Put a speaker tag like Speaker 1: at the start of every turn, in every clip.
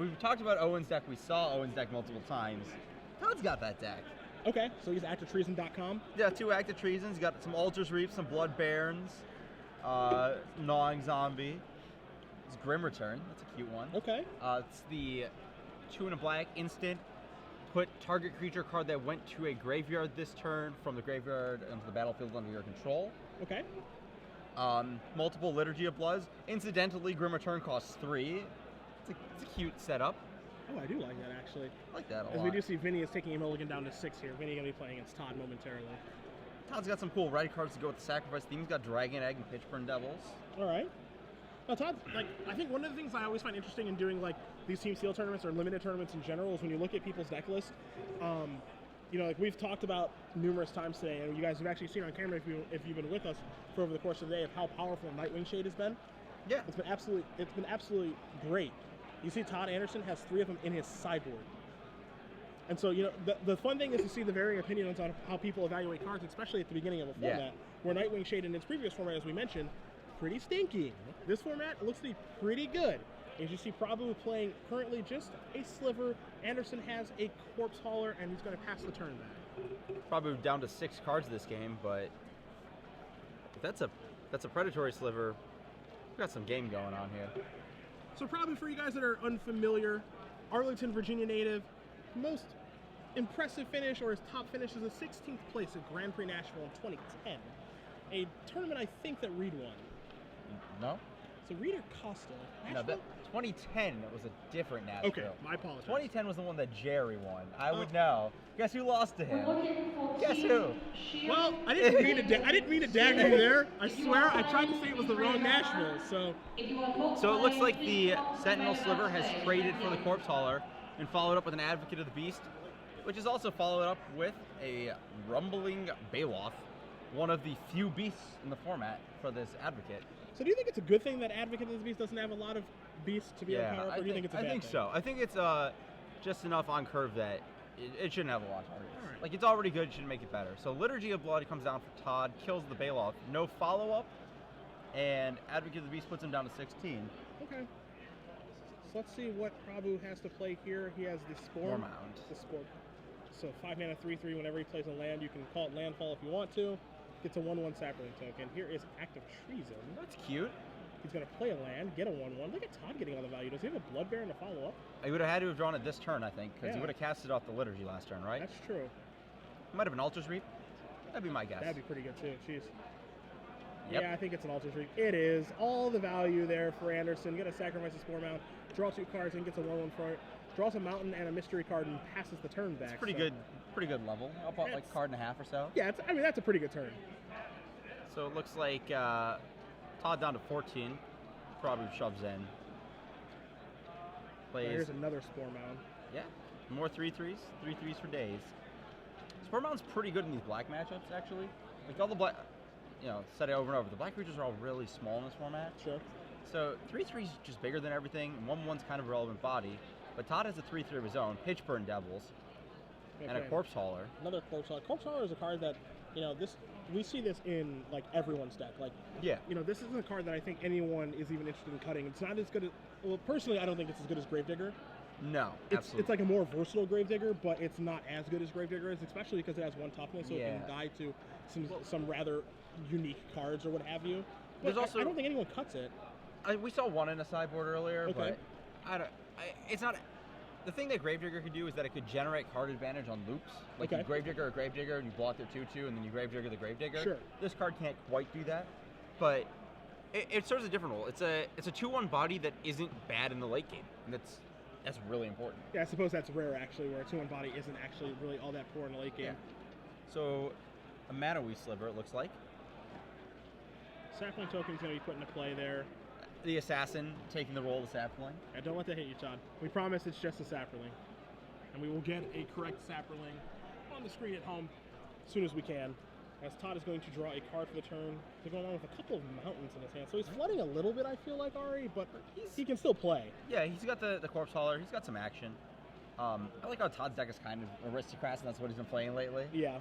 Speaker 1: we've talked about Owen's deck. We saw Owen's deck multiple times. Todd's got that deck.
Speaker 2: Okay, so he's activetreason.com.
Speaker 1: Yeah, 2 Active Treasons. Got some Altars Reap, some Blood Barons, Gnawing Zombie. It's Grim Return. That's a cute one.
Speaker 2: Okay.
Speaker 1: It's the 2 and a black instant. Put target creature card that went to a graveyard this turn from the graveyard into the battlefield under your control.
Speaker 2: Okay.
Speaker 1: Multiple Liturgy of Bloods. Incidentally, Grim Return costs 3. It's a cute setup.
Speaker 2: Oh, I do like that, actually.
Speaker 1: I like that a
Speaker 2: As
Speaker 1: lot.
Speaker 2: we do see, Vinny is taking a mulligan down to 6 here. Vinny going to be playing against Todd momentarily.
Speaker 1: Todd's got some cool red cards to go with the Sacrifice theme. He's got Dragon Egg and Pitchburn Devils.
Speaker 2: All right. Now, Todd, I think one of the things I always find interesting in doing these Team Steel tournaments or limited tournaments in general is when you look at people's deck list. We've talked about numerous times today, and you guys have actually seen on camera if you've been with us for over the course of the day of how powerful Nightwing Shade has been.
Speaker 1: Yeah,
Speaker 2: it's been absolutely great. You see, Todd Anderson has 3 of them in his sideboard, and so the fun thing is to see the varying opinions on how people evaluate cards, especially at the beginning of a format where Nightwing Shade in its previous format, as we mentioned, pretty stinky. This format looks to be pretty good. As you see, Prabhu playing currently just a sliver. Anderson has a Corpse Hauler, and he's going to pass the turn back.
Speaker 1: Probably down to 6 cards this game, but if that's a predatory sliver, we've got some game going on here.
Speaker 2: So Prabhu, for you guys that are unfamiliar, Arlington, Virginia native, most impressive finish, or his top finish, is a 16th place at Grand Prix Nashville in 2010. A tournament I think that Reed won.
Speaker 1: No?
Speaker 2: So Reed or Costa?
Speaker 1: No, 2010 was a different Nashville.
Speaker 2: Okay, my apologies.
Speaker 1: 2010 was the one that Jerry won. I would know. Guess who lost to him? Guess who?
Speaker 2: Well, I didn't mean to dagger you there. I swear, I tried to say it was the wrong Nashville. So
Speaker 1: it looks like the Sentinel Sliver has traded for the Corpse Hauler and followed up with an Advocate of the Beast, which is also followed up with a Rumbling Baloth, one of the few beasts in the format for this Advocate.
Speaker 2: So do you think it's a good thing that Advocate of the Beast doesn't have a lot of beasts to be able to power up, or do you think it's a bad thing?
Speaker 1: I think so. I think it's just enough on curve that it shouldn't have a lot of targets.
Speaker 2: Right.
Speaker 1: Like, it's already good, it shouldn't make it better. So Liturgy of Blood comes down for Todd, kills the Baloth, no follow-up, and Advocate of the Beast puts him down to 16.
Speaker 2: Okay. So let's see what Prabhu has to play here. He has the Spore
Speaker 1: Mound.
Speaker 2: The Spore. So 5 mana, 3/3. Whenever he plays a land, you can call it landfall if you want to. Gets a 1/1 sapling token. Here is Active Treason.
Speaker 1: That's cute.
Speaker 2: He's going to play a land, get a 1/1. Look at Todd getting all the value. Does he have a Blood Baron to follow up?
Speaker 1: He would have had to have drawn it this turn, I think, because he would have casted off the Liturgy last turn, right?
Speaker 2: That's true.
Speaker 1: Might have been Altars Reap. That'd be my guess.
Speaker 2: That'd be pretty good too. Jeez.
Speaker 1: Yep.
Speaker 2: Yeah, I think it's an Altars Reap. It is. All the value there for Anderson. Going to sacrifice a Spore Mound, draw 2 cards, and gets a 1/1 for it. Draws a Mountain and a Mystery card and passes the turn back.
Speaker 1: It's pretty good level. About like a card and a half or so.
Speaker 2: Yeah, that's a pretty good turn.
Speaker 1: So it looks like Todd down to 14. Probably shoves in. Plays.
Speaker 2: Here's another Spore Mound.
Speaker 1: Yeah, more 3/3s. 3/3s for days. Spore Mound's pretty good in these black matchups, actually. Like all the black, said it over and over. The black creatures are all really small in this format.
Speaker 2: Sure.
Speaker 1: So 3/3's just bigger than everything. 1/1's kind of a relevant body. But Todd has a 3/3 of his own. Pitchburn Devils.
Speaker 2: Okay.
Speaker 1: And a Corpse Hauler.
Speaker 2: Another Corpse Hauler. Corpse Hauler is a card that, we see this in everyone's deck. This isn't a card that I think anyone is even interested in cutting. It's not as good as, well, personally, I don't think it's as good as Gravedigger.
Speaker 1: No, absolutely.
Speaker 2: It's like a more versatile Gravedigger, but it's not as good as Gravedigger is, especially because it has 1 toughness, so it can die to some rather unique cards or what have you. But I don't think anyone cuts it.
Speaker 1: We saw one in a sideboard earlier,
Speaker 2: okay.
Speaker 1: But it's not. The thing that Gravedigger could do is that it could generate card advantage on loops. Like you Gravedigger a Gravedigger, and you block their 2/2, and then you Gravedigger the Gravedigger.
Speaker 2: Sure.
Speaker 1: This card can't quite do that, but it serves a different role. It's a 2/1 body that isn't bad in the late game, and that's really important.
Speaker 2: Yeah, I suppose that's rare, actually, where a 2/1 body isn't actually really all that poor in the late game.
Speaker 1: Yeah. So, a Mana-Wee Sliver, it looks like.
Speaker 2: Sapling token's going to be put into play there.
Speaker 1: The Assassin taking the role of the Sapling.
Speaker 2: Yeah, don't let that hit you, Todd. We promise it's just a Sapling. And we will get a correct Sapling on the screen at home as soon as we can. As Todd is going to draw a card for the turn. He's going on with a couple of mountains in his hand. So he's flooding a little bit, I feel like, Ari, but he can still play.
Speaker 1: Yeah, he's got the Corpse Hauler. He's got some action. I like how Todd's deck is kind of aristocrats, and that's what he's been playing lately.
Speaker 2: Yeah.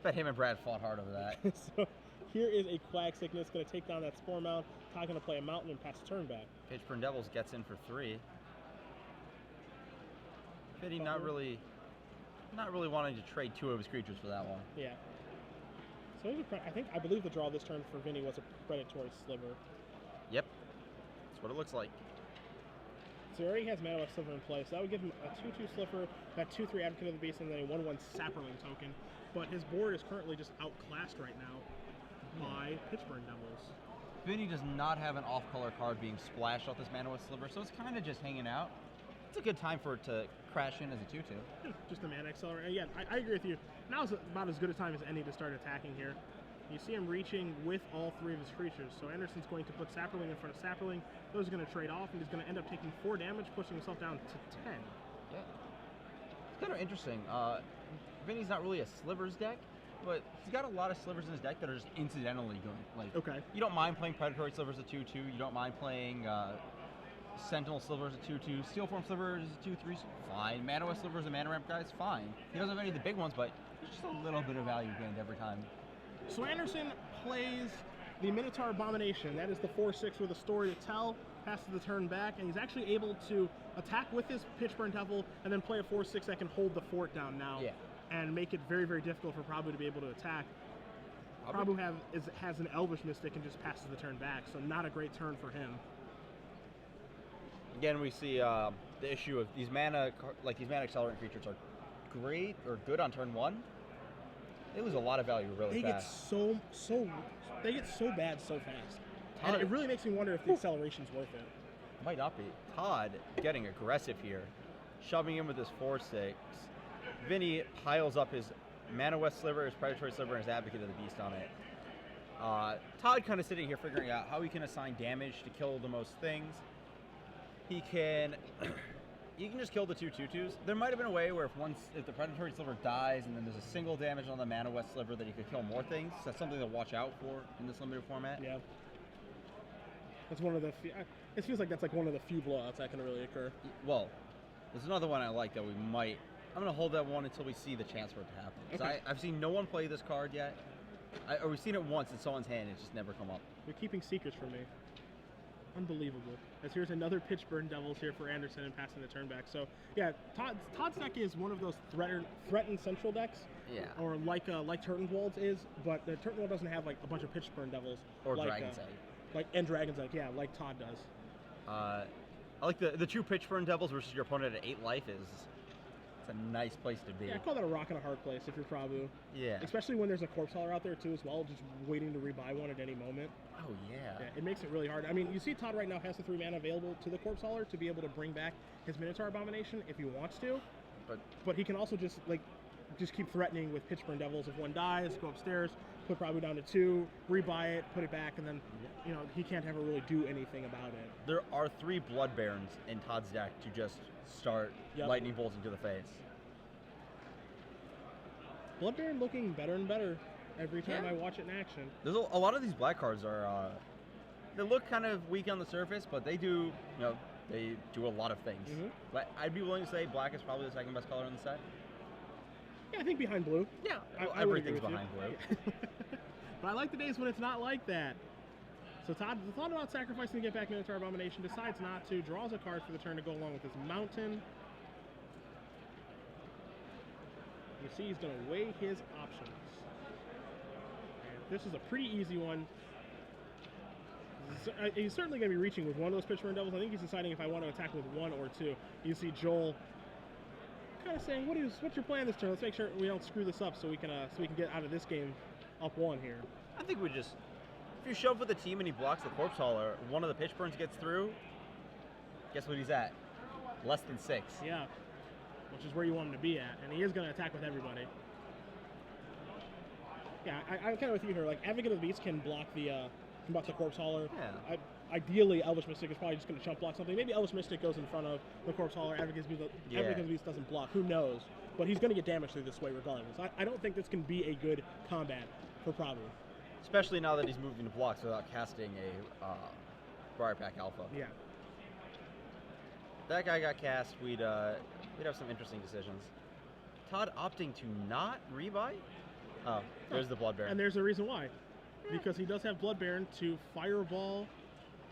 Speaker 1: Bet him and Brad fought hard over that.
Speaker 2: So here is a Quag Sickness, going to take down that Spore Mound. Todd going to play a mountain and pass the turn back.
Speaker 1: Pitchburn Devils gets in for 3. Vinny not really wanting to trade 2 of his creatures for that one.
Speaker 2: Yeah. So I believe the draw this turn for Vinny was a predatory sliver.
Speaker 1: Yep. That's what it looks like.
Speaker 2: So he already has Mana West Sliver in play, so that would give him a 2/2 Sliver, that 2/3 Advocate of the Beast, and then a 1/1 Sapperling token. But his board is currently just outclassed right now by Pitchburn Devils.
Speaker 1: Vinny does not have an off-color card being splashed off this Mana West Sliver, so it's kind of just hanging out. It's a good time for it to crash in as a 2/2.
Speaker 2: Just a Mana Accelerator. Yeah, I agree with you. Now's about as good a time as any to start attacking here. You see him reaching with all 3 of his creatures. So Anderson's going to put Sapperling in front of Sapperling. Those are going to trade off, and he's going to end up taking 4 damage, pushing himself down to 10.
Speaker 1: Yeah. It's kind of interesting. Vinny's not really a slivers deck, but he's got a lot of slivers in his deck that are just incidentally good. Like,
Speaker 2: okay.
Speaker 1: You don't mind playing Predatory Slivers at 2/2. You don't mind playing Sentinel Slivers at 2/2. Steelform Slivers at 2/3. Fine. Mana West Slivers and Mana Ramp guys, fine. He doesn't have any of the big ones, but there's just a little bit of value gained every time.
Speaker 2: So Anderson plays the Minotaur Abomination. That is the 4/6 with a story to tell. Passes the turn back, and he's actually able to attack with his Pitchburn Devil and then play a 4/6 that can hold the fort down now.
Speaker 1: Yeah.
Speaker 2: And make it very, very difficult for Prabhu to be able to attack. Prabhu has an Elvish Mystic and just passes the turn back, so not a great turn for him.
Speaker 1: Again, we see the issue of these mana accelerant creatures are great or good on turn 1. They lose a lot of value really fast.
Speaker 2: They get so bad so fast. And it really makes me wonder if the acceleration's worth it.
Speaker 1: Might not be. Todd getting aggressive here, shoving in with his 4/6. Vinny piles up his Mana West Sliver, his Predatory Sliver, and his Advocate of the Beast on it. Todd kind of sitting here figuring out how he can assign damage to kill the most things. He can just kill the 2/2/2s. There might have been a way where if the Predatory Sliver dies and then there's a single damage on the Mana West Sliver that he could kill more things. So that's something to watch out for in this limited format.
Speaker 2: Yeah. That's one of the few, it feels like that's like one of the few blowouts that can really occur.
Speaker 1: Well, there's another one I like that we might. I'm going to hold that one until we see the chance for it to happen. Okay. I've seen no one play this card yet. Or we've seen it once in someone's hand, it's just never come up.
Speaker 2: You're keeping secrets from me. Unbelievable. As here's another Pitchburn Devils here for Anderson and passing the turn back. So, yeah, Todd's deck is one of those threatened central decks.
Speaker 1: Yeah.
Speaker 2: Or like Turtonwald's is, but the Turtonwald doesn't have like a bunch of Pitchburn Devils.
Speaker 1: Or
Speaker 2: like,
Speaker 1: Dragon's Egg.
Speaker 2: And Dragon's Egg, yeah, like Todd does.
Speaker 1: I like the true Pitchburn Devils versus your opponent at 8 life it's a nice place to be.
Speaker 2: Yeah, I call that a rock and a hard place if you're Prabhu.
Speaker 1: Yeah.
Speaker 2: Especially when there's a corpse hauler out there too as well, just waiting to rebuy one at any moment.
Speaker 1: Oh yeah.
Speaker 2: It makes it really hard. I mean, you see Todd right now has the 3 mana available to the corpse hauler to be able to bring back his Minotaur Abomination if he wants to. But he can also just keep threatening with Pitchburn Devils. If one dies, go upstairs, put Prabhu down to 2, rebuy it, put it back, and then he can't ever really do anything about it.
Speaker 1: There are 3 Blood Barons in Todd's deck to just start lightning bolts into the face.
Speaker 2: Blood Baron looking better and better every time I watch it in action.
Speaker 1: There's a lot of these black cards are they look kind of weak on the surface, but they do they do a lot of things.
Speaker 2: Mm-hmm.
Speaker 1: But I'd be willing to say black is probably the second best color in the set.
Speaker 2: Yeah, I think behind blue.
Speaker 1: Yeah,
Speaker 2: everything's
Speaker 1: behind blue.
Speaker 2: But I like the days when it's not like that. So Todd thought about sacrificing to get back Minotaur Abomination, decides not to, draws a card for the turn to go along with his mountain. You see he's going to weigh his options. And this is a pretty easy one. He's certainly going to be reaching with one of those Pitchburn Devils. I think he's deciding if I want to attack with 1 or 2. You see Joel kind of saying, what's your plan this turn? Let's make sure we don't screw this up so we can get out of this game up 1 here.
Speaker 1: I think if you shove with the team and he blocks the corpse hauler, one of the Pitchburns gets through, guess what he's at? Less than 6.
Speaker 2: Yeah, which is where you want him to be at, and he is going to attack with everybody. Yeah, I'm kind of with you here. Like, Advocate of the Beast can block the corpse hauler.
Speaker 1: Yeah.
Speaker 2: Ideally, Elvish Mystic is probably just going to chump block something. Maybe Elvish Mystic goes in front of the corpse hauler. Advocate of the Beast doesn't block. Who knows? But he's going to get damaged through this way regardless. I don't think this can be a good combat for Prabhu.
Speaker 1: Especially now that he's moving to blocks without casting a Briar Pack Alpha.
Speaker 2: Yeah.
Speaker 1: If that guy got cast, we'd have some interesting decisions. Todd opting to not rebuy? Oh, there's the Blood Baron.
Speaker 2: And there's a reason why. Because he does have Blood Baron to fireball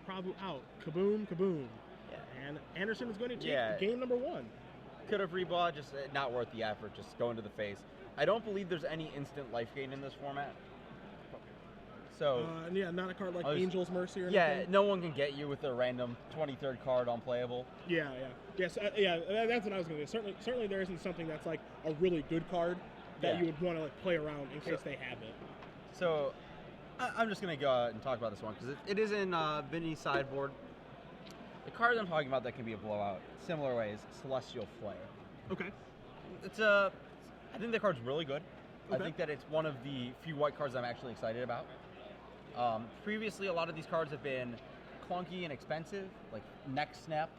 Speaker 2: Prabhu out. Kaboom, kaboom.
Speaker 1: Yeah.
Speaker 2: And Anderson is going to take game number 1.
Speaker 1: Could have rebought, just not worth the effort, just go into the face. I don't believe there's any instant life gain in this format. So
Speaker 2: yeah, not a card like Angel's Mercy or anything.
Speaker 1: Yeah, no one can get you with a random 23rd card unplayable.
Speaker 2: Yeah. Yes, that's what I was going to say. Certainly there isn't something that's like a really good card that you would want to like play around in case they have it.
Speaker 1: So I'm just going to go out and talk about this one because it is in Vinny's sideboard. The card I'm talking about that can be a blowout, similar ways, Celestial Flare.
Speaker 2: Okay.
Speaker 1: I think the card's really good.
Speaker 2: Okay.
Speaker 1: I think that it's one of the few white cards I'm actually excited about. Previously, a lot of these cards have been clunky and expensive, like Neck Snap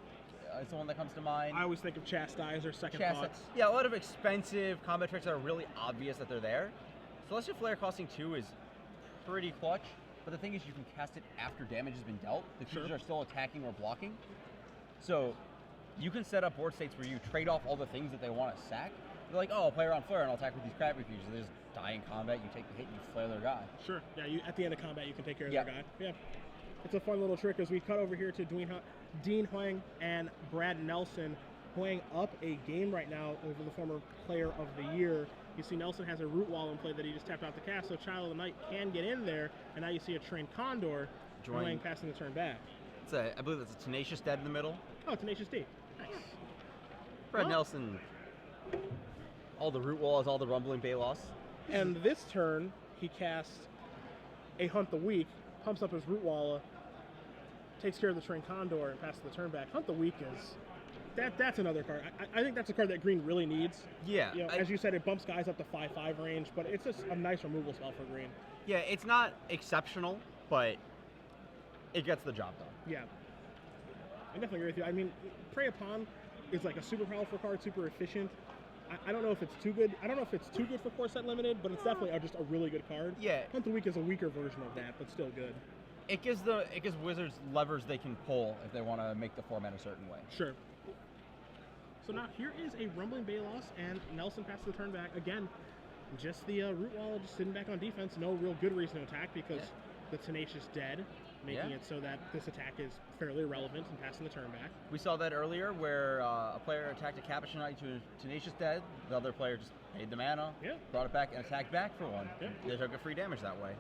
Speaker 1: is the one that comes to mind.
Speaker 2: I always think of Chastise or Second Thoughts.
Speaker 1: Yeah, a lot of expensive combat tricks that are really obvious that they're there. Celestial Flare costing 2 is pretty clutch, but the thing is you can cast it after damage has been dealt. The creatures are still attacking or blocking. So you can set up board states where you trade off all the things that they want to sack. They're like, oh, I'll play around Flare and I'll attack with these crappy creatures. They just die in combat, you take the hit, and you flare their guy.
Speaker 2: Sure. Yeah, at the end of combat, you can take care of their guy. Yeah. It's a fun little trick as we cut over here to Dean Hwang and Brad Nelson. Hwang up a game right now over the former player of the year. You see Nelson has a Root Wall in play that he just tapped out the cast, so Child of the Night can get in there, and now you see a Trained Condor. Hwang passing the turn back.
Speaker 1: I believe that's a Tenacious Dead in the middle.
Speaker 2: Oh, Tenacious D. Nice.
Speaker 1: Brad Nelson, all the Root Walls, all the Rumbling Balos.
Speaker 2: And this turn, he casts a Hunt the Weak, pumps up his Root Walla, takes care of the Trained Condor, and passes the turn back. Hunt the Weak is... That's another card. I think that's a card that green really needs.
Speaker 1: Yeah.
Speaker 2: You know, as you said, it bumps guys up to 5/5 range, but it's just a nice removal spell for green.
Speaker 1: Yeah, it's not exceptional, but it gets the job done.
Speaker 2: Yeah. I definitely agree with you. I mean, Prey Upon is like a super powerful card, super efficient. I don't know if it's too good. I don't know if it's too good for Core Set Limited, but it's definitely just a really good card.
Speaker 1: Yeah.
Speaker 2: Hunt the Weak is a weaker version of that, but still good.
Speaker 1: It gives Wizards levers they can pull if they want to make the format a certain way.
Speaker 2: Sure. So now here is a Rumbling Balos, and Nelson passes the turn back. Again, just the Root Wall just sitting back on defense. No real good reason to attack because the Tenacious Dead, making it so that this attack is fairly irrelevant and passing the turn back.
Speaker 1: We saw that earlier where a player attacked a Capuchin Knight to a Tenacious Dead. The other player just paid the mana, brought it back, and attacked back for one.
Speaker 2: Yeah.
Speaker 1: They took a free damage that way.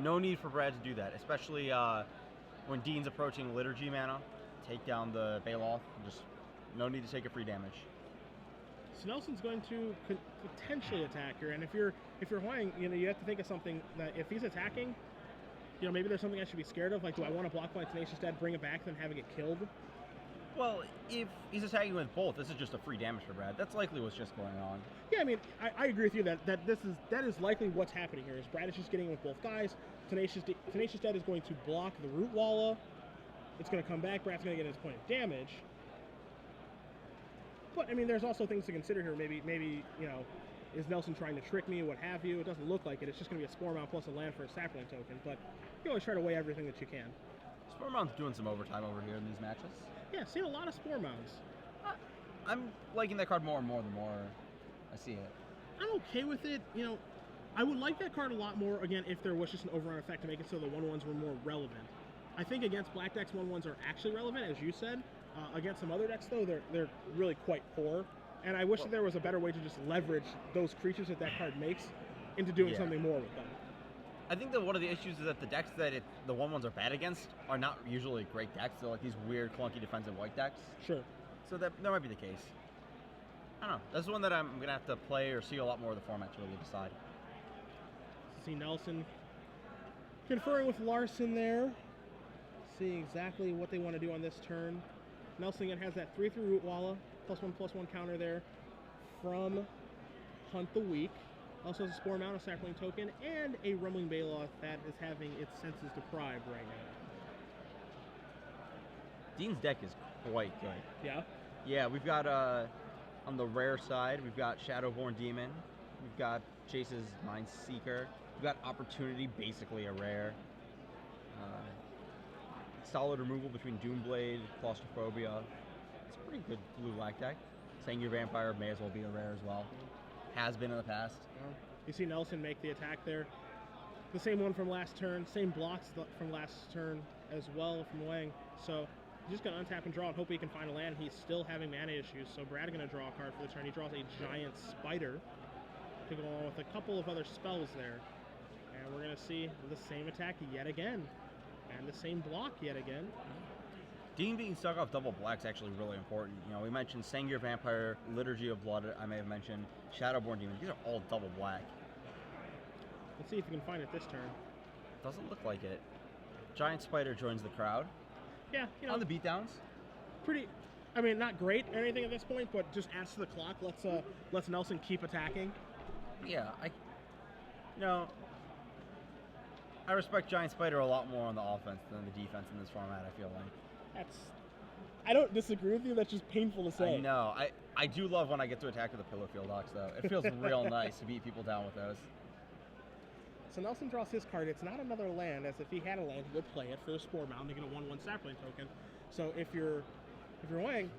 Speaker 1: No need for Brad to do that, especially when Dean's approaching Liturgy mana. Take down the Baloth, just no need to take a free damage.
Speaker 2: So Nelson's going to potentially attack here, and if you're Hwang, you have to think of something that if he's attacking, maybe there's something I should be scared of. Like, do I want to block my Tenacious Dead, bring it back, then having it killed?
Speaker 1: Well, if he's attacking with both, this is just a free damage for Brad. That's likely what's just going on.
Speaker 2: Yeah, I mean, I agree with you that that is likely what's happening here. Is Brad is just getting with both guys. Tenacious Dead is going to block the Root Walla. It's going to come back. Brad's going to get his point of damage. But I mean, there's also things to consider here. Maybe is Nelson trying to trick me? What have you? It doesn't look like it. It's just going to be a Spore Mound plus a land for a sapling token. But you always try to weigh everything that you can.
Speaker 1: Spore Mound's doing some overtime over here in these matches.
Speaker 2: Yeah, seen a lot of Spore Mounds.
Speaker 1: I'm liking that card more and more the more I see it.
Speaker 2: I'm okay with it. I would like that card a lot more, again, if there was just an overrun effect to make it so the 1/1s were more relevant. I think against black decks, 1/1s are actually relevant, as you said. Against some other decks, though, they're really quite poor. And I wish that there was a better way to just leverage those creatures that card makes into doing something more with them.
Speaker 1: I think that one of the issues is that the decks that the 1/1s are bad against are not usually great decks. They're like these weird, clunky defensive white decks.
Speaker 2: Sure.
Speaker 1: So that might be the case. I don't know. That's one that I'm going to have to play or see a lot more of the format to really decide.
Speaker 2: See Nelson conferring with Larsson there. See exactly what they want to do on this turn. Nelson again has that 3/3 Root Walla, +1/+1 counter there from Hunt the Weak. Also has a Spore Mound, a Sapling token, and a Rumbling Baloth that is having its senses deprived right now.
Speaker 1: Dean's deck is quite good.
Speaker 2: Yeah?
Speaker 1: Yeah, we've got, on the rare side, we've got Shadowborn Demon. We've got Chase's Mind Seeker. We've got Opportunity, basically a rare. Solid removal between Doomblade, Claustrophobia. It's a pretty good blue-black deck. Sengir Vampire may as well be a rare as well. Has been in the past.
Speaker 2: You see Nelson make the attack there. The same one from last turn, same blocks from last turn as well from Hwang. So He's just going to untap and draw and hope he can find a land. He's still having mana issues, so Brad going to draw a card for the turn. He draws a giant spider to go along with a couple of other spells there. And we're going to see the same attack yet again. And the same block yet again.
Speaker 1: Dean being stuck off double black is actually really important. You know, we mentioned Sengir Vampire, Liturgy of Blood, I may have mentioned, Shadowborn Demon. These are all double black.
Speaker 2: Let's see if we can find it this turn.
Speaker 1: Doesn't look like it. Giant Spider joins the crowd.
Speaker 2: Yeah, you know.
Speaker 1: On the beatdowns.
Speaker 2: Pretty, I mean, not great or anything at this point, but just adds to the clock. Let's Nelson keep attacking.
Speaker 1: Yeah, I respect Giant Spider a lot more on the offense than the defense in this format, I feel like.
Speaker 2: I don't disagree with you, that's just painful to say.
Speaker 1: I know. I do love when I get to attack with the Pillow Field Ox, though. It feels real nice to beat people down with those.
Speaker 2: So Nelson draws his card. It's not another land, as if he had a land, he would play it for the Spore Mound to get a 1/1 sapling token. So if you're Hwang,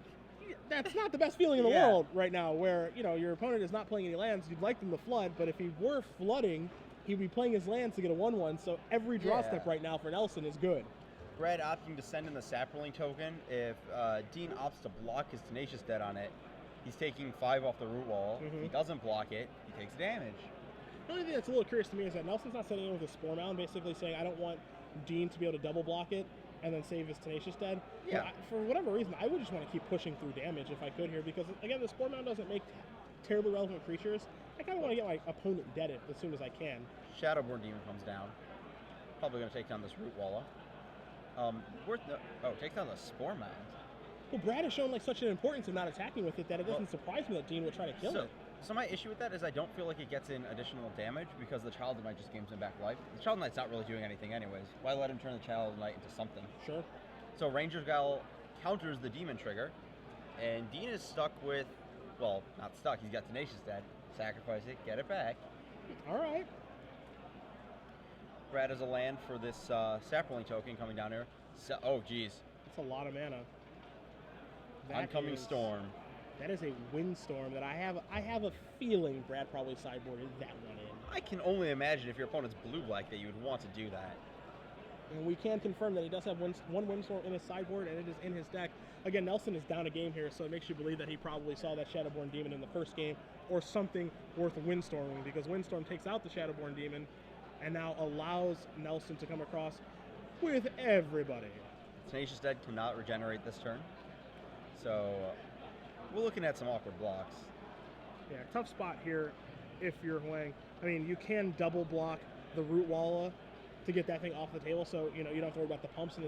Speaker 2: that's not the best feeling in the world right now, where your opponent is not playing any lands. You'd like them to flood, but if he were flooding, he'd be playing his lands to get a 1/1. So every draw step right now for Nelson is good.
Speaker 1: Brad opting to send in the sapling token. If Dean opts to block his Tenacious Dead on it, he's taking 5 off the root wall. If he doesn't block it, he takes damage.
Speaker 2: The only thing that's a little curious to me is that Nelson's not setting in with a Spore Mound, basically saying, I don't want Dean to be able to double block it and then save his Tenacious Dead.
Speaker 1: Yeah.
Speaker 2: For whatever reason, I would just want to keep pushing through damage if I could here, because, again, the Spore Mound doesn't make terribly relevant creatures. I kind of want to get my opponent deaded as soon as I can.
Speaker 1: Shadowborn Demon comes down. Probably going to take down this Root Walla. Takes down the Spore Mound.
Speaker 2: Well, Brad has shown such an importance of not attacking with it that it doesn't surprise me that Dean would try to kill it.
Speaker 1: So my issue with that is I don't feel like it gets in additional damage because the Child of Night just gains him back life. The Child of Night's not really doing anything anyways. Why let him turn the Child of Night into something?
Speaker 2: Sure.
Speaker 1: So Ranger's Growl counters the Demon trigger, and Dean is stuck with, well, not stuck, he's got Tenacious Dead. Sacrifice it, get it back.
Speaker 2: All right.
Speaker 1: Brad has a land for this sapling token coming down here. Oh, geez.
Speaker 2: That's a lot of mana.
Speaker 1: Oncoming Storm.
Speaker 2: That is a windstorm that I have a feeling Brad probably sideboarded that one in.
Speaker 1: I can only imagine if your opponent's blue-black that you would want to do that.
Speaker 2: And we can confirm that he does have one windstorm in his sideboard, and it is in his deck. Again, Nelson is down a game here, so it makes you believe that he probably saw that Shadowborn Demon in the first game, or something worth windstorming, because Windstorm takes out the Shadowborn Demon, and now allows Nelson to come across with everybody.
Speaker 1: Tenacious Dead cannot regenerate this turn, so we're looking at some awkward blocks.
Speaker 2: Yeah, tough spot here if you're Hwang. I mean, you can double block the Root Walla to get that thing off the table, so you don't have to worry about the pumps in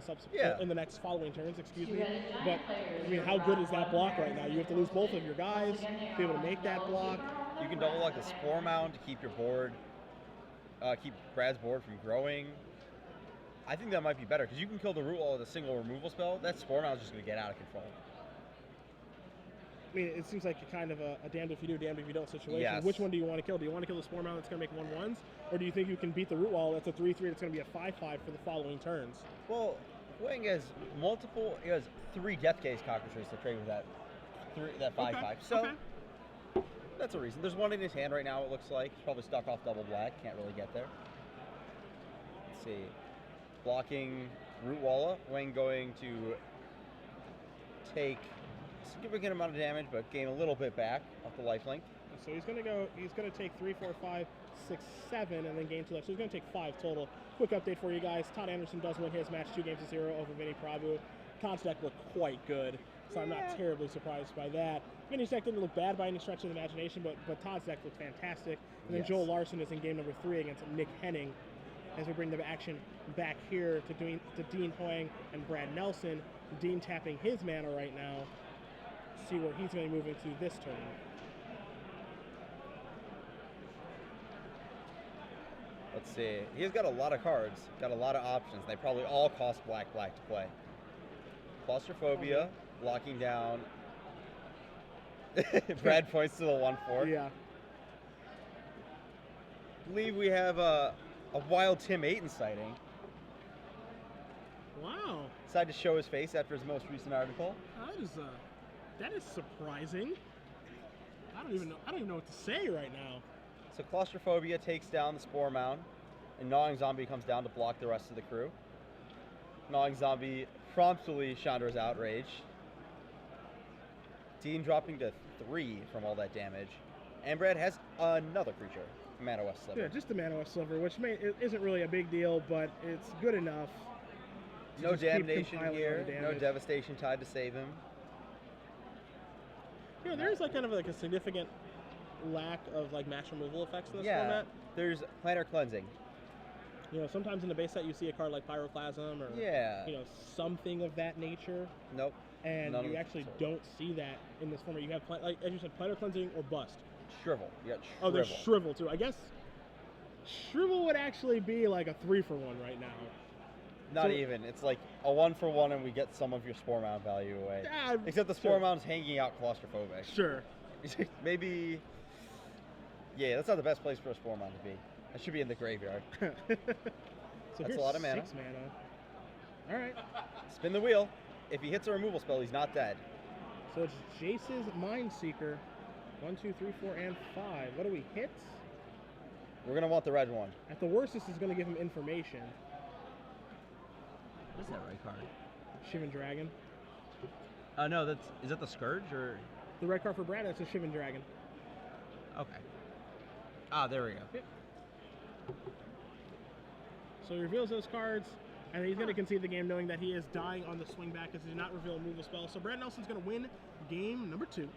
Speaker 2: the next following turns, excuse me. But I mean, how good is that block right now? You have to lose both of your guys to be able to make that block.
Speaker 1: You can double block the Spore Mound to keep your board, keep Brad's board from growing. I think that might be better because you can kill the Root Wall with a single removal spell. That Spore Mound is just going to get out of control.
Speaker 2: I mean, it seems like a kind of a damned if you do, damned if you don't situation.
Speaker 1: Yes.
Speaker 2: Which one do you want to kill? Do you want to kill the Spore Mound that's going to make 1/1s? Or do you think you can beat the Root Wall that's a 3/3 that's going to be a 5/5 for the following turns?
Speaker 1: Well, Hwang has he has 3 Death Gaze Cockatrices to trade with that 5/5. So that's a reason. There's one in his hand right now, it looks like. He's probably stuck off double black. Can't really get there. Let's see. Blocking Root Walla. Hwang going to take a significant amount of damage, but gain a little bit back off the lifelink.
Speaker 2: So he's going to take 3, 4, 5, 6, 7, and then gain 2 left. So he's going to take 5 total. Quick update for you guys. Todd Anderson does win his match 2-0 over Vinny Prabhu. Todd's deck looked quite good, so I'm not terribly surprised by that. Vinny's deck didn't look bad by any stretch of the imagination, but Todd's deck looked fantastic. And then Joel Larsson is in game number 3 against Nick Henning, as we bring the action back here to Dean Hwang and Brad Nelson. Dean tapping his mana right now. See where he's going to be moving to this turn.
Speaker 1: Let's see. He's got a lot of cards, got a lot of options. They probably all cost black to play. Claustrophobia, locking down. Brad points to the 1/4.
Speaker 2: Yeah.
Speaker 1: I believe we have a wild Tim Ayton sighting.
Speaker 2: Wow.
Speaker 1: Decided to show his face after his most recent article.
Speaker 2: That is surprising. I don't even know what to say right now.
Speaker 1: So Claustrophobia takes down the Spore Mound, and Gnawing Zombie comes down to block the rest of the crew. Gnawing Zombie promptly Chandra's Outrage. Dean dropping to 3 from all that damage. And Brad has another creature, Mana West Sliver.
Speaker 2: Yeah, just the Mana West Sliver, which isn't really a big deal, but it's good enough.
Speaker 1: No damnation here, no devastation tied to save him.
Speaker 2: You know, there's like kind of like a significant lack of like match removal effects in this format.
Speaker 1: There's Planner Cleansing.
Speaker 2: You know, sometimes in the base set you see a card like Pyroclasm or you know, something of that nature.
Speaker 1: Nope.
Speaker 2: And you actually don't see that in this format. You have, like as you said, Planner Cleansing or Bust.
Speaker 1: Shrivel. You got Shrivel.
Speaker 2: Oh, there's Shrivel too. I guess Shrivel would actually be like a 3-for-1 right now.
Speaker 1: Not even. It's like a 1-for-1 and we get some of your Spore Mound value away. Except the Spore Mound's hanging out claustrophobic.
Speaker 2: Sure.
Speaker 1: Maybe... Yeah, that's not the best place for a Spore Mound to be. That should be in the graveyard.
Speaker 2: So
Speaker 1: that's a lot of mana.
Speaker 2: 6 mana. Alright.
Speaker 1: Spin the wheel. If he hits a removal spell, he's not dead.
Speaker 2: So it's Jace's Mindseeker. 1, 2, 3, 4, and 5. What do we hit?
Speaker 1: We're going to want the red one.
Speaker 2: At the worst, this is going to give him information.
Speaker 1: What is that red card?
Speaker 2: Shivan Dragon.
Speaker 1: No, is that the Scourge or?
Speaker 2: The red card for Brad, that's a Shivan Dragon.
Speaker 1: Okay. Ah, there we go.
Speaker 2: Yep. So he reveals those cards, and he's going to concede the game knowing that he is dying on the swing back because he did not reveal a removal spell. So Brad Nelson's going to win game number 2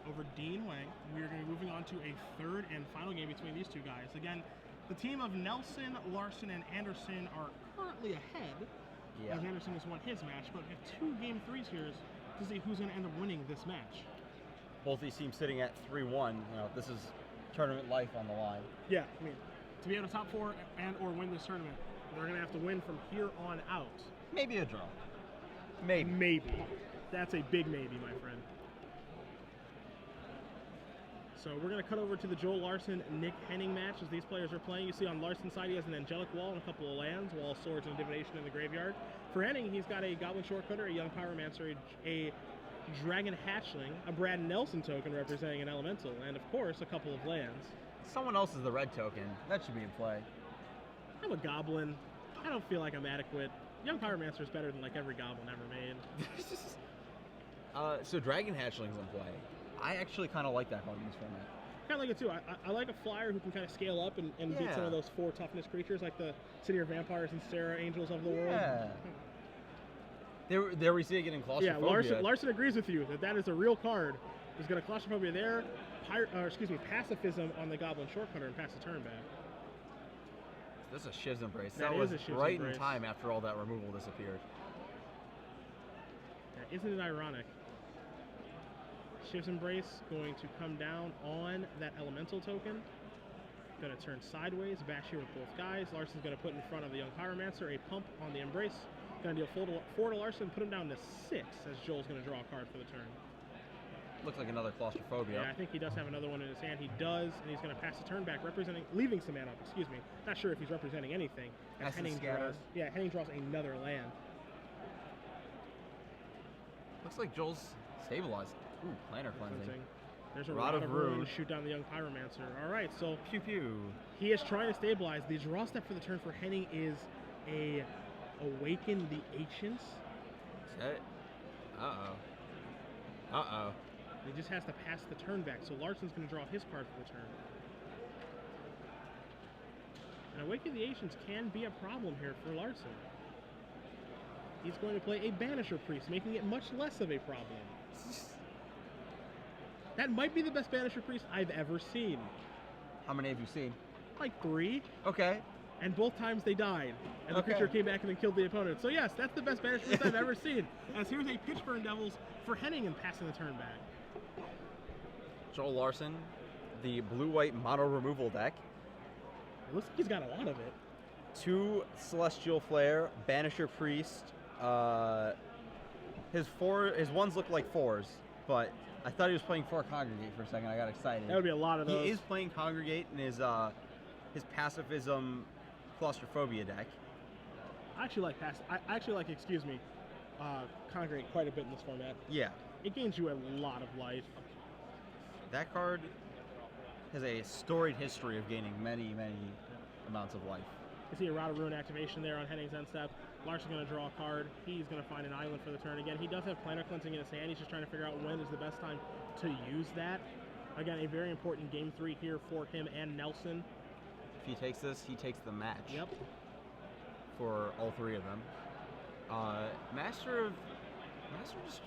Speaker 2: over Dean Hwang. We are going to be moving on to a third and final game between these two guys. Again, the team of Nelson, Larsson, and Anderson are currently ahead. As Anderson has won his match, but we have 2 game 3s here to see who's going to end up winning this match.
Speaker 1: Both these teams sitting at 3-1. You know, this is tournament life on the line.
Speaker 2: Yeah, I mean, to be able to top 4 and or win this tournament, they're going to have to win from here on out.
Speaker 1: Maybe a draw. Maybe.
Speaker 2: Maybe. That's a big maybe, my friend. So we're going to cut over to the Joel Larsson, Nick Henning match as these players are playing. You see on Larsson's side he has an Angelic Wall and a couple of lands, Wall of Swords and Divination in the graveyard. For Henning, he's got a Goblin Shortcutter, a Young Pyromancer, a Dragon Hatchling, a Brad Nelson token representing an Elemental, and of course a couple of lands.
Speaker 1: Someone else is the red token. That should be in play.
Speaker 2: I'm a Goblin. I don't feel like I'm adequate. Young Pyromancer is better than like every Goblin ever made.
Speaker 1: So Dragon Hatchling's in play. I actually kind of like that card in this format.
Speaker 2: Kind of like it too. I like a flyer who can kind of scale up and beat some of those 4 toughness creatures like the City of Vampires and Sarah Angels of the world.
Speaker 1: There we see it getting claustrophobia.
Speaker 2: Yeah, Larsson agrees with you that is a real card. He's got a claustrophobia there. Pacifism on the Goblin Shortcutter and pass the turn back.
Speaker 1: This is a Shiv's Embrace.
Speaker 2: That
Speaker 1: was
Speaker 2: a Shiv's
Speaker 1: right
Speaker 2: Embrace.
Speaker 1: In time after all that removal disappeared.
Speaker 2: Yeah, isn't it ironic? Shiv's Embrace going to come down on that Elemental token. Going to turn sideways, bash here with both guys. Larsson's going to put in front of the Young Pyromancer a pump on the Embrace. Going to deal 4 to Larsson, put him down to 6 as Joel's going to draw a card for the turn.
Speaker 1: Looks like another claustrophobia.
Speaker 2: Yeah, I think he does have another one in his hand. He does, and he's going to pass the turn back, leaving some mana up, excuse me. Not sure if he's representing anything. As Henning draws another land.
Speaker 1: Looks like Joel's stabilized. Ooh, Planner Cleansing.
Speaker 2: There's a Rod of Ruin. Shoot down the Young Pyromancer. All right, so
Speaker 1: pew pew.
Speaker 2: He is trying to stabilize. The draw step for the turn for Henning is a Awaken the Ancients.
Speaker 1: Uh-oh.
Speaker 2: He just has to pass the turn back, so Larsson's going to draw his card for the turn. And Awaken the Ancients can be a problem here for Larsson. He's going to play a Banisher Priest, making it much less of a problem. That might be the best Banisher Priest I've ever seen.
Speaker 1: How many have you seen?
Speaker 2: Like 3.
Speaker 1: Okay.
Speaker 2: And both times they died. And the creature came back and then killed the opponent. So yes, that's the best Banisher Priest I've ever seen. As here's a Pitchburn Devils for Henning and passing the turn back.
Speaker 1: Joel Larsson, the blue-white mono removal deck.
Speaker 2: It looks like he's got a lot of it.
Speaker 1: 2 Celestial Flare, Banisher Priest. His ones look like 4s, but I thought he was playing 4 Congregate for a second. I got excited.
Speaker 2: That would be a lot of those.
Speaker 1: He is playing Congregate in his Pacifism Claustrophobia deck.
Speaker 2: I actually like Congregate quite a bit in this format.
Speaker 1: Yeah.
Speaker 2: It gains you a lot of life.
Speaker 1: That card has a storied history of gaining many, many amounts of life.
Speaker 2: You see a Rod of Ruin activation there on Henning's end step. Larsson's going to draw a card. He's going to find an island for the turn. Again, he does have Planar Cleansing in his hand. He's just trying to figure out when is the best time to use that. Again, a very important game 3 here for him and Nelson.
Speaker 1: If he takes this, he takes the match.
Speaker 2: Yep.
Speaker 1: For all 3 of them. Master just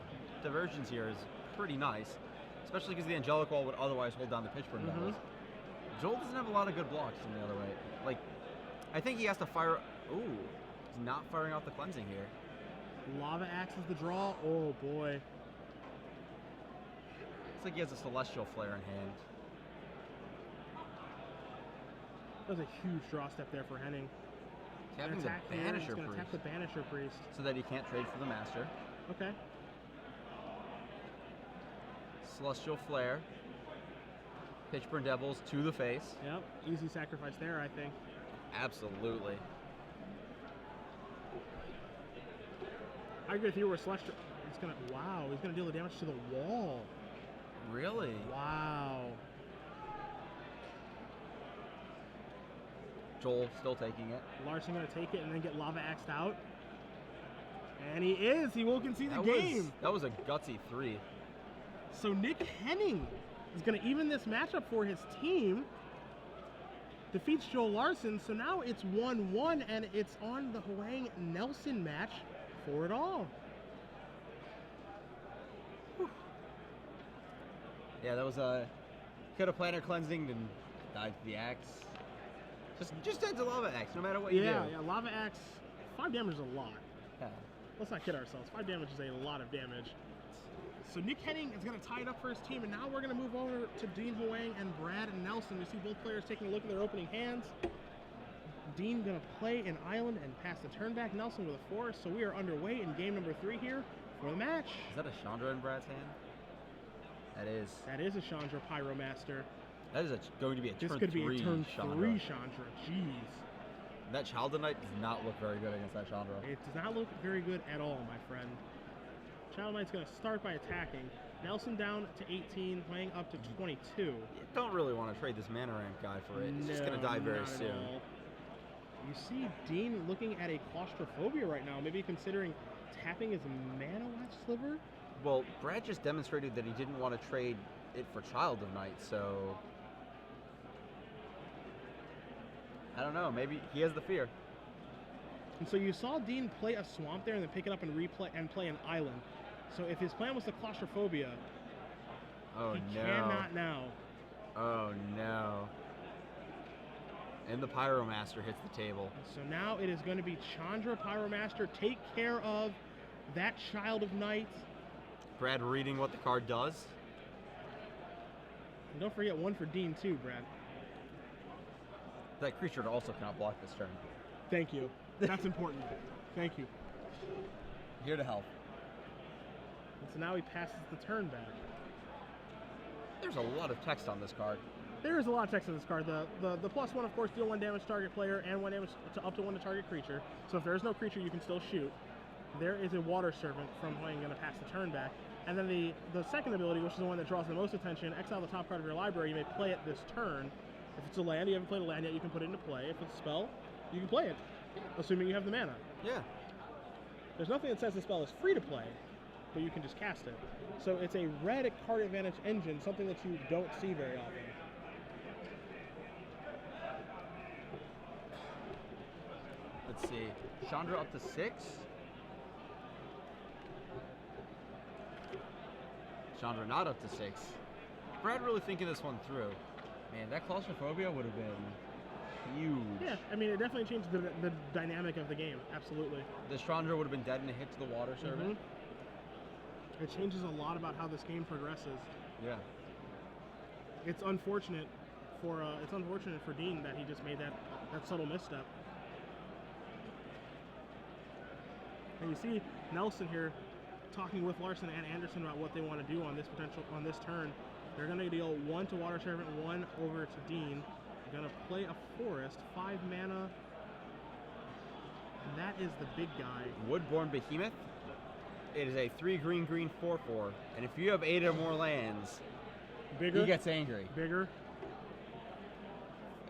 Speaker 1: diversions here is pretty nice, especially because the Angelic Wall would otherwise hold down the Pitchburn Devils. Joel doesn't have a lot of good blocks in the other way. Like, I think he has to fire. Ooh, he's not firing off the cleansing here.
Speaker 2: Lava Axe is the draw. Oh boy.
Speaker 1: Looks like he has a Celestial Flare in hand.
Speaker 2: That was a huge draw step there for Henning.
Speaker 1: Tapping the Banisher
Speaker 2: Priest. Tap the Banisher Priest.
Speaker 1: So that he can't trade for the Master.
Speaker 2: Okay.
Speaker 1: Celestial Flare. Pitchburn Devils to the face.
Speaker 2: Yep. Easy sacrifice there, I think.
Speaker 1: Absolutely.
Speaker 2: I agree with you where Celestial. He's gonna deal the damage to the wall.
Speaker 1: Really?
Speaker 2: Wow.
Speaker 1: Joel still taking it.
Speaker 2: Larsson gonna take it and then get Lava Axed out. And he is. He will concede the game.
Speaker 1: That was a gutsy 3.
Speaker 2: So Nick Henning is gonna even this matchup for his team. Defeats Joel Larsson. So now it's 1-1 and it's on the Hwang Nelson match for it all. Whew.
Speaker 1: Yeah, that was a could have Planar Cleansing and died to the axe. Just head to Lava Axe, no matter what you do.
Speaker 2: Yeah, Lava Axe, 5 damage is a lot.
Speaker 1: Yeah.
Speaker 2: Let's not kid ourselves. 5 damage is a lot of damage. So Nick Henning is going to tie it up for his team, and now we're going to move over to Dean Hwang and Brad and Nelson. We see both players taking a look at their opening hands. Dean going to play an island and pass the turn back. Nelson with a forest. So we are underway in game number 3 here for the match.
Speaker 1: Is that a Chandra in Brad's hand? That is.
Speaker 2: That is a Chandra Pyromaster.
Speaker 1: That is going to be a turn 3
Speaker 2: This could be a turn
Speaker 1: Chandra.
Speaker 2: 3 Chandra. Jeez.
Speaker 1: That Chalda Knight does not look very good against that Chandra.
Speaker 2: It does not look very good at all, my friend. Child Knight's going to start by attacking. Nelson down to 18, Hwang up to 22.
Speaker 1: You don't really want to trade this mana ramp guy for it. He's just going to die very soon.
Speaker 2: You see Dean looking at a Claustrophobia right now, maybe considering tapping his Mana Watch Sliver?
Speaker 1: Well, Brad just demonstrated that he didn't want to trade it for Child of Night, so I don't know. Maybe he has the fear.
Speaker 2: And so you saw Dean play a Swamp there and then pick it up and replay and play an Island. So if his plan was the Claustrophobia, he cannot now.
Speaker 1: Oh no. And the Pyromaster hits the table.
Speaker 2: So now it is going to be Chandra Pyromaster. Take care of that Child of Night.
Speaker 1: Brad reading what the card does.
Speaker 2: And don't forget 1 for Dean too, Brad.
Speaker 1: That creature also cannot block this turn.
Speaker 2: Thank you. That's important. Thank you.
Speaker 1: Here to help.
Speaker 2: And so now he passes the turn back.
Speaker 1: There's a lot of text on this card.
Speaker 2: There is a lot of text on this card. The +1, of course, deal 1 damage to target player and 1 damage to up to 1 to target creature. So if there is no creature, you can still shoot. There is a Water Servant from Hwang going to pass the turn back. And then the second ability, which is the one that draws the most attention, exile the top card of your library. You may play it this turn. If it's a land, you haven't played a land yet, you can put it into play. If it's a spell, you can play it, assuming you have the mana.
Speaker 1: Yeah.
Speaker 2: There's nothing that says the spell is free to play, but you can just cast it. So it's a red card advantage engine, something that you don't see very often.
Speaker 1: Let's see. Chandra up to 6. Chandra not up to 6. Brad really thinking this one through. Man, that Claustrophobia would have been huge.
Speaker 2: Yeah, I mean, it definitely changed the dynamic of the game. Absolutely.
Speaker 1: This Chandra would have been dead in a hit to the Water Servant.
Speaker 2: It changes a lot about how this game progresses.
Speaker 1: Yeah.
Speaker 2: It's unfortunate for Dean that he just made that subtle misstep. And you see Nelson here talking with Larsson and Anderson about what they want to do on this turn. They're going to deal 1 to Water Servant, 1 over to Dean. They're going to play a Forest, 5 mana. And that is the big guy.
Speaker 1: Woodborn Behemoth. It is a 3 green 4/4. And if you have 8 or more lands,
Speaker 2: Bigger.
Speaker 1: he gets angry.
Speaker 2: Bigger.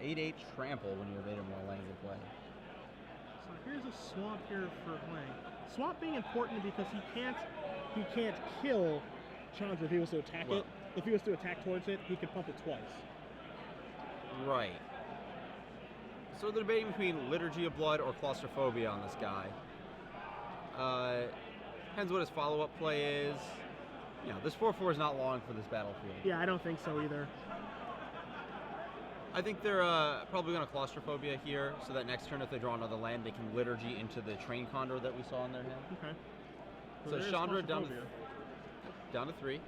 Speaker 1: 8/8 trample when you have 8 or more lands in play.
Speaker 2: So here's a swamp here for Hwang. Swamp being important because he can't kill Chandra if he was to attack it. If he was to attack towards it, he could pump it twice.
Speaker 1: Right. So they're debating between Liturgy of Blood or Claustrophobia on this guy. Depends what his follow-up play is. You know, this 4/4 is not long for this battlefield.
Speaker 2: Yeah, I don't think so either.
Speaker 1: I think they're probably going to Claustrophobia here, so that next turn if they draw another land, they can Liturgy into the Train Condor that we saw in their hand.
Speaker 2: Okay.
Speaker 1: So Chandra down to 3.
Speaker 2: Yep.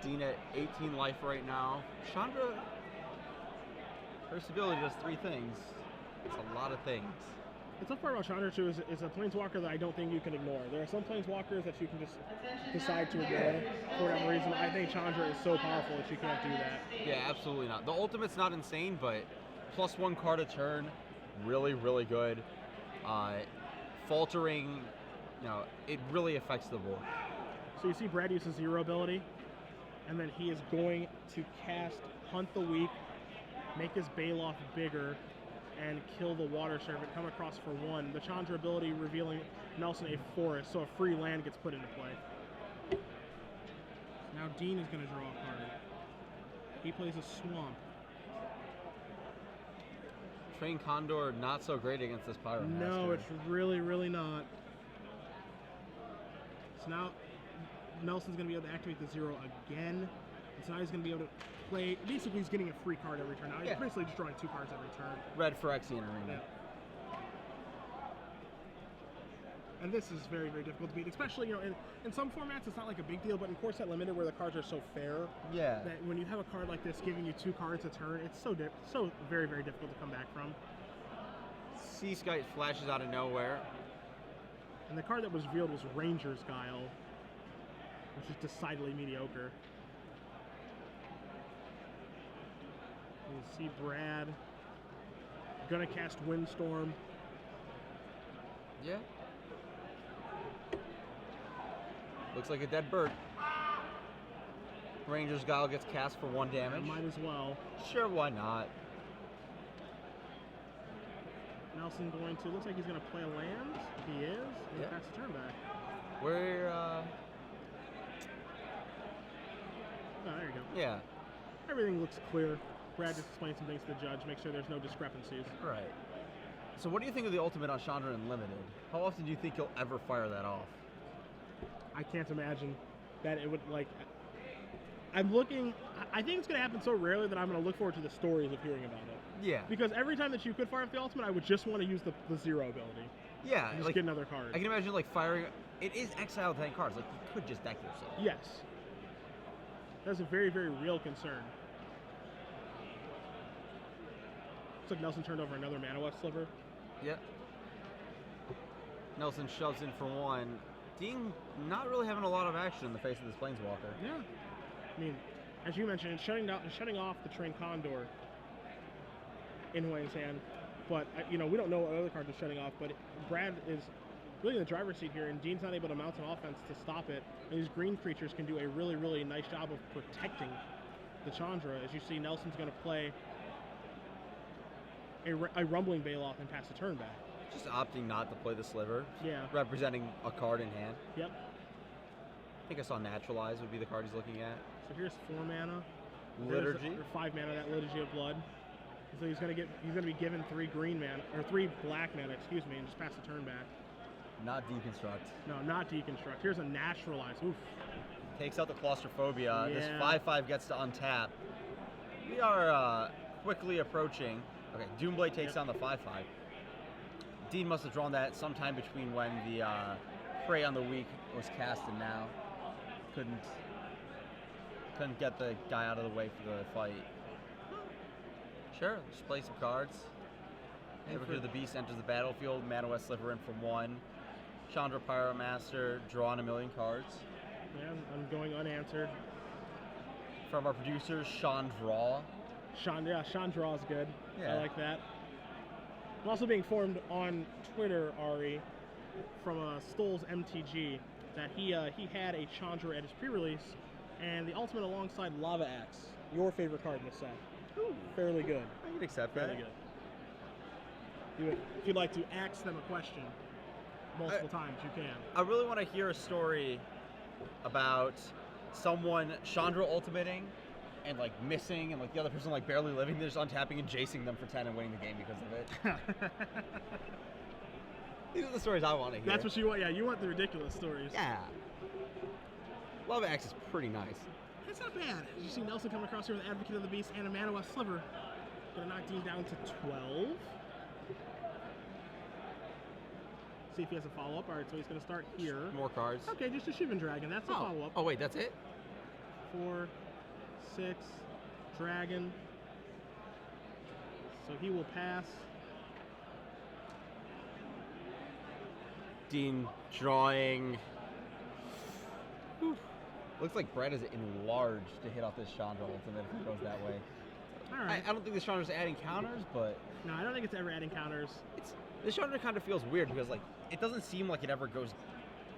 Speaker 1: Dean at 18 life right now. Chandra, her stability does 3 things. It's a lot of things.
Speaker 2: The tough part about Chandra too is a planeswalker that I don't think you can ignore. There are some planeswalkers that you can just decide to ignore for whatever reason. I think Chandra is so powerful that you can't do that.
Speaker 1: Yeah, absolutely not. The ultimate's not insane, but +1 card a turn, really, really good. Faltering, you know, it really affects the board.
Speaker 2: So you see Brad use his 0 ability, and then he is going to cast Hunt the Weak, make his Baloth bigger, and kill the Water Serpent, come across for 1. The Chandra ability revealing Nelson a forest, so a free land gets put into play. Now Dean is going to draw a card. He plays a Swamp.
Speaker 1: Train Condor, not so great against this Pyromaster.
Speaker 2: No, it's really, really not. So now Nelson's going to be able to activate the 0 again. And so now he's going to be able to play. Basically, he's getting a free card every turn. Now he's basically just drawing 2 cards every turn.
Speaker 1: Red Phyrexian Arena.
Speaker 2: Yeah. And this is very, very difficult to beat, especially, you know, in some formats it's not like a big deal, but in Core Set Limited where the cards are so fair, that when you have a card like this giving you 2 cards a turn, it's so very, very difficult to come back from.
Speaker 1: Sea Skite flashes out of nowhere.
Speaker 2: And the card that was revealed was Ranger's Guile, which is decidedly mediocre. You see Brad gonna cast Windstorm.
Speaker 1: Yeah. Looks like a dead bird. Ranger's Guile gets cast for 1 damage.
Speaker 2: Might as well.
Speaker 1: Sure, why not?
Speaker 2: Nelson going to, looks like he's going to play a land. He is. And that's the turn back.
Speaker 1: Where,
Speaker 2: Oh, there you go.
Speaker 1: Yeah.
Speaker 2: Everything looks clear. Brad just explained some things to the judge, make sure there's no discrepancies.
Speaker 1: Right. So what do you think of the ultimate on Chandra in Limited? How often do you think you'll ever fire that off?
Speaker 2: I can't imagine that it would, like, I'm looking, I think it's going to happen so rarely that I'm going to look forward to the stories of hearing about it.
Speaker 1: Yeah.
Speaker 2: Because every time that you could fire off the ultimate, I would just want to use the 0 ability.
Speaker 1: Yeah.
Speaker 2: And just get another card.
Speaker 1: I can imagine, like, firing, it is exile 10 cards. Like, you could just deck yourself.
Speaker 2: Yes. That's a very, very real concern. Looks like Nelson turned over another Mana West Sliver.
Speaker 1: Yep. Nelson shoves in for 1. Dean not really having a lot of action in the face of this Planeswalker.
Speaker 2: Yeah. I mean, as you mentioned, shutting off the Train Condor in Hwang's hand. But, you know, we don't know what other cards are shutting off, but Brad is really in the driver's seat here, and Dean's not able to mount an offense to stop it. And these green creatures can do a really, really nice job of protecting the Chandra. As you see, Nelson's going to play a Rumbling Baloth and pass the turn back.
Speaker 1: Just opting not to play the Sliver.
Speaker 2: Yeah.
Speaker 1: Representing a card in hand.
Speaker 2: Yep.
Speaker 1: I think I saw Naturalize would be the card he's looking at.
Speaker 2: So here's 4 mana.
Speaker 1: Liturgy.
Speaker 2: Or 5 mana, that Liturgy of Blood. So he's gonna be given 3 green mana, or 3 black mana, excuse me, and just pass the turn back.
Speaker 1: Not Deconstruct.
Speaker 2: No, not Deconstruct. Here's a Naturalize. Oof.
Speaker 1: Takes out the Claustrophobia.
Speaker 2: Yeah.
Speaker 1: This 5/5 gets to untap. We are quickly approaching. Okay, Doomblade takes down the 5/5. Dean must have drawn that sometime between when the Prey on the Weak was cast and now. Couldn't get the guy out of the way for the fight. Sure, just play some cards. Over to the Beast enters the battlefield. Mana West Sliver in for 1. Chandra Pyromaster, drawing 1,000,000 cards.
Speaker 2: Yeah, I'm going unanswered.
Speaker 1: From our producers, Chandra.
Speaker 2: Chandra is good.
Speaker 1: Yeah.
Speaker 2: I like that. I'm also being informed on Twitter, Ari, from Stoll's MTG, that he had a Chandra at his pre-release, and the ultimate alongside Lava Axe, your favorite card in the set.
Speaker 1: Ooh,
Speaker 2: Fairly good.
Speaker 1: I can accept
Speaker 2: Fairly
Speaker 1: that.
Speaker 2: good. If you'd like to ask them a question multiple times, you can.
Speaker 1: I really want to hear a story about someone Chandra ultimating and like missing, and like the other person like barely living. They're just untapping and jacing them for 10 and winning the game because of it. These are the stories I want to hear.
Speaker 2: That's what you want. Yeah, you want the ridiculous stories.
Speaker 1: Yeah. Love Axe is pretty nice.
Speaker 2: That's not bad. Did you see Nelson coming across here with Advocate of the Beast and a Mana West Sliver? Gonna knock Dean down to 12. See if he has a follow-up. All right, so he's gonna start here.
Speaker 1: More cards.
Speaker 2: Okay, just a Shivan Dragon. That's a follow-up.
Speaker 1: Oh wait, that's it?
Speaker 2: 4, 6, Dragon. So he will pass.
Speaker 1: Dean drawing. Whew. Looks like Brett is enlarged to hit off this Chandra ultimate if it goes that way.
Speaker 2: All right.
Speaker 1: I don't think this Chandra's adding counters, but
Speaker 2: No, I don't think it's ever adding counters.
Speaker 1: this Chandra kind of feels weird because like it doesn't seem like it ever goes.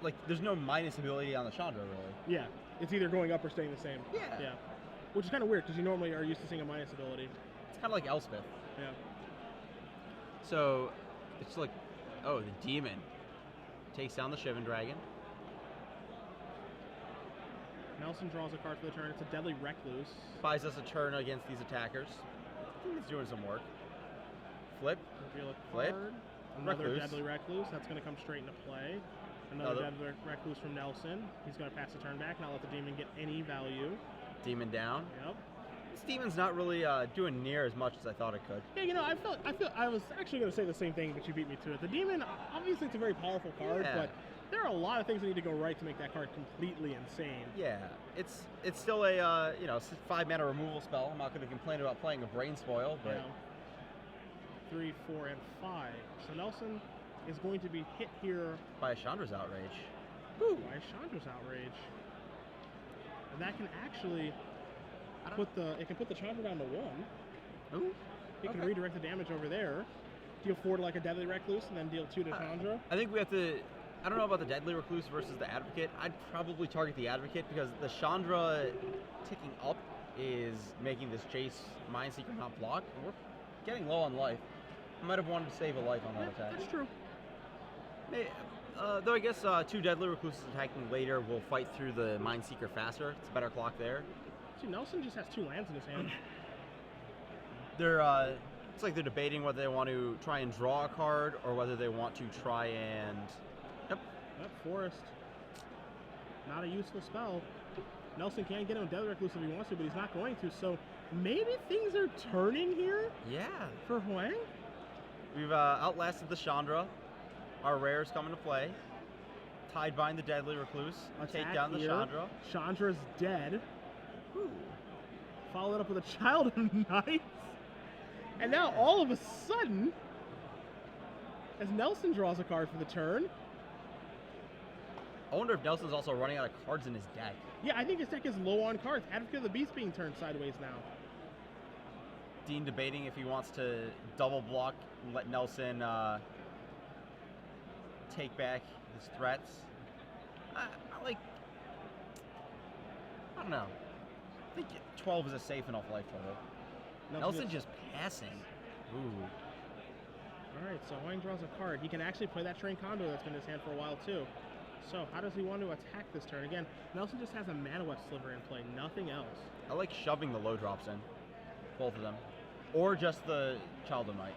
Speaker 1: Like there's no minus ability on the Chandra really.
Speaker 2: Yeah, it's either going up or staying the same.
Speaker 1: Yeah.
Speaker 2: Yeah. Which is kind of weird because you normally are used to seeing a minus ability.
Speaker 1: It's kind of like Elspeth.
Speaker 2: Yeah.
Speaker 1: So it's like, oh, the demon takes down the Shivan Dragon.
Speaker 2: Nelson draws a card for the turn. It's a Deadly Recluse.
Speaker 1: Buys us a turn against these attackers. I think it's doing some work. Flip.
Speaker 2: Reveal a
Speaker 1: Flip.
Speaker 2: card. Another
Speaker 1: Recluse.
Speaker 2: Deadly Recluse. That's going to come straight into play. Another Deadly Recluse from Nelson. He's going to pass the turn back, not let the demon get any value.
Speaker 1: Demon down.
Speaker 2: Yep.
Speaker 1: This demon's not really doing near as much as I thought it could.
Speaker 2: Yeah, you know, I was actually going to say the same thing, but you beat me to it. The demon, obviously, it's a very powerful card,
Speaker 1: Yeah.
Speaker 2: but there are a lot of things that need to go right to make that card completely insane.
Speaker 1: Yeah, it's still a 5 mana removal spell. I'm not going to complain about playing a Brain Spoil, but
Speaker 2: You know, 3, 4, and 5. So Nelson is going to be hit here
Speaker 1: by a Chandra's Outrage.
Speaker 2: by Chandra's Outrage, and that can actually put the Chandra down to 1.
Speaker 1: Ooh.
Speaker 2: He can
Speaker 1: Okay.
Speaker 2: redirect the damage over there, deal 4 to like a Deadly Recluse, and then deal 2 to Chandra.
Speaker 1: I think we have to. I don't know about the Deadly Recluse versus the Advocate. I'd probably target the Advocate because the Chandra ticking up is making this Jace Mindseeker not block. And we're getting low on life. I might have wanted to save a life on that attack.
Speaker 2: That's true.
Speaker 1: Though I guess 2 Deadly Recluses attacking later will fight through the Mindseeker faster. It's a better clock there.
Speaker 2: See, Nelson just has 2 lands in his hand.
Speaker 1: They're it's like they're debating whether they want to try and draw a card or whether they want to try and
Speaker 2: That Forest, not a useful spell. Nelson can get him a Deadly Recluse if he wants to, but he's not going to. So maybe things are turning here
Speaker 1: yeah.
Speaker 2: for Hwang.
Speaker 1: We've outlasted the Chandra. Our rares come into play. Tidebind the Deadly Recluse. Take
Speaker 2: Attack
Speaker 1: down the
Speaker 2: here.
Speaker 1: Chandra.
Speaker 2: Chandra's dead.
Speaker 1: Ooh.
Speaker 2: Followed up with a Child of Night. And now all of a sudden, as Nelson draws a card for the turn,
Speaker 1: I wonder if Nelson's also running out of cards in his deck.
Speaker 2: yeah, I think his deck is low on cards. Advocate of the Beast being turned sideways now.
Speaker 1: Dean debating if he wants to double block and let Nelson take back his threats. I don't know. I think 12 is a safe enough life total. Nelson just passing. Ooh.
Speaker 2: Alright, so Hwang draws a card. He can actually play that Train Condor that's been in his hand for a while too. So how does he want to attack this turn? Again, Nelson just has a Mana West Sliver in play, nothing else.
Speaker 1: I like shoving the low drops in. Both of them. Or just the Child of Night.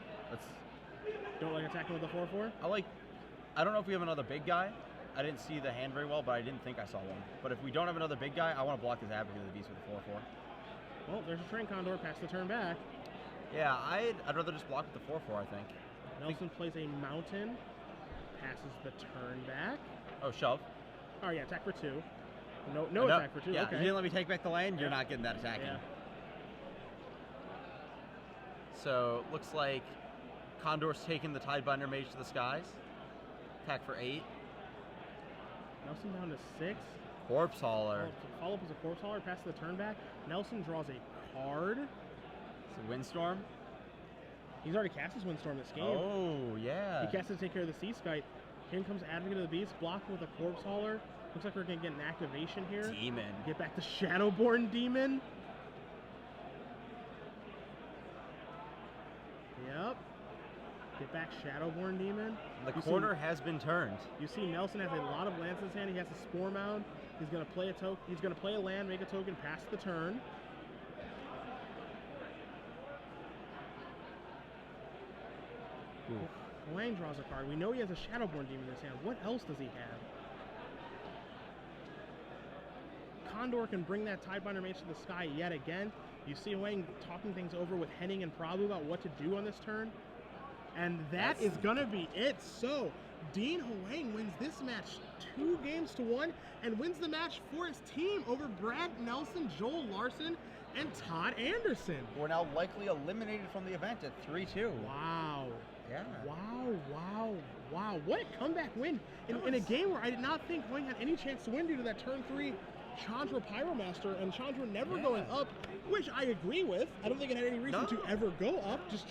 Speaker 2: Don't like attacking with the 4/4?
Speaker 1: I don't know if we have another big guy. I didn't see the hand very well, but I didn't think I saw one. But if we don't have another big guy, I want to block this Advocate of the Beast with a 4/4.
Speaker 2: Well, there's a Train Condor, pass the turn back.
Speaker 1: Yeah, I'd rather just block with the 4/4, I think.
Speaker 2: Nelson plays a Mountain, passes the turn back.
Speaker 1: Oh, shove.
Speaker 2: Oh yeah, attack for 2. No attack for 2,
Speaker 1: Yeah,
Speaker 2: okay.
Speaker 1: you didn't let me take back the land, you're
Speaker 2: Yeah.
Speaker 1: not getting that attack in.
Speaker 2: Yeah.
Speaker 1: So, looks like Condor's taking the Tidebinder Mage to the skies. Attack for 8.
Speaker 2: Nelson down to 6.
Speaker 1: Corpse Hauler.
Speaker 2: Follow up as a Corpse Hauler, passes the turn back. Nelson draws a card.
Speaker 1: It's a Windstorm.
Speaker 2: He's already cast his Windstorm this game.
Speaker 1: Oh, yeah.
Speaker 2: He cast it to take care of the Sea Skite. Here comes Advocate of the Beast, blocked with a Corpse Hauler. Looks like we're going to get an activation here.
Speaker 1: Demon.
Speaker 2: Get back to Shadowborn Demon. Yep. Get back Shadowborn Demon.
Speaker 1: The corner has been turned.
Speaker 2: You see Nelson has a lot of lands in his hand. He has a Spore Mound. He's gonna play a token. He's gonna play a land, make a token, pass the turn. Hwang draws a card. We know he has a Shadowborn Demon in his hand. What else does he have? Condor can bring that Tidebinder Mage to the sky yet again. You see Hwang talking things over with Henning and Prabhu about what to do on this turn. And that is going to be it. So, Dean Hwang wins this match 2-1 and wins the match for his team over Brad Nelson, Joel Larsson, and Todd Anderson.
Speaker 1: We're now likely eliminated from the event at 3-2.
Speaker 2: Wow.
Speaker 1: Yeah.
Speaker 2: Wow. What a comeback win in a game where I did not think Hwang had any chance to win due to that turn 3 Chandra Pyromaster and Chandra never going up, which I agree with. I don't think it had any reason to ever go up. Just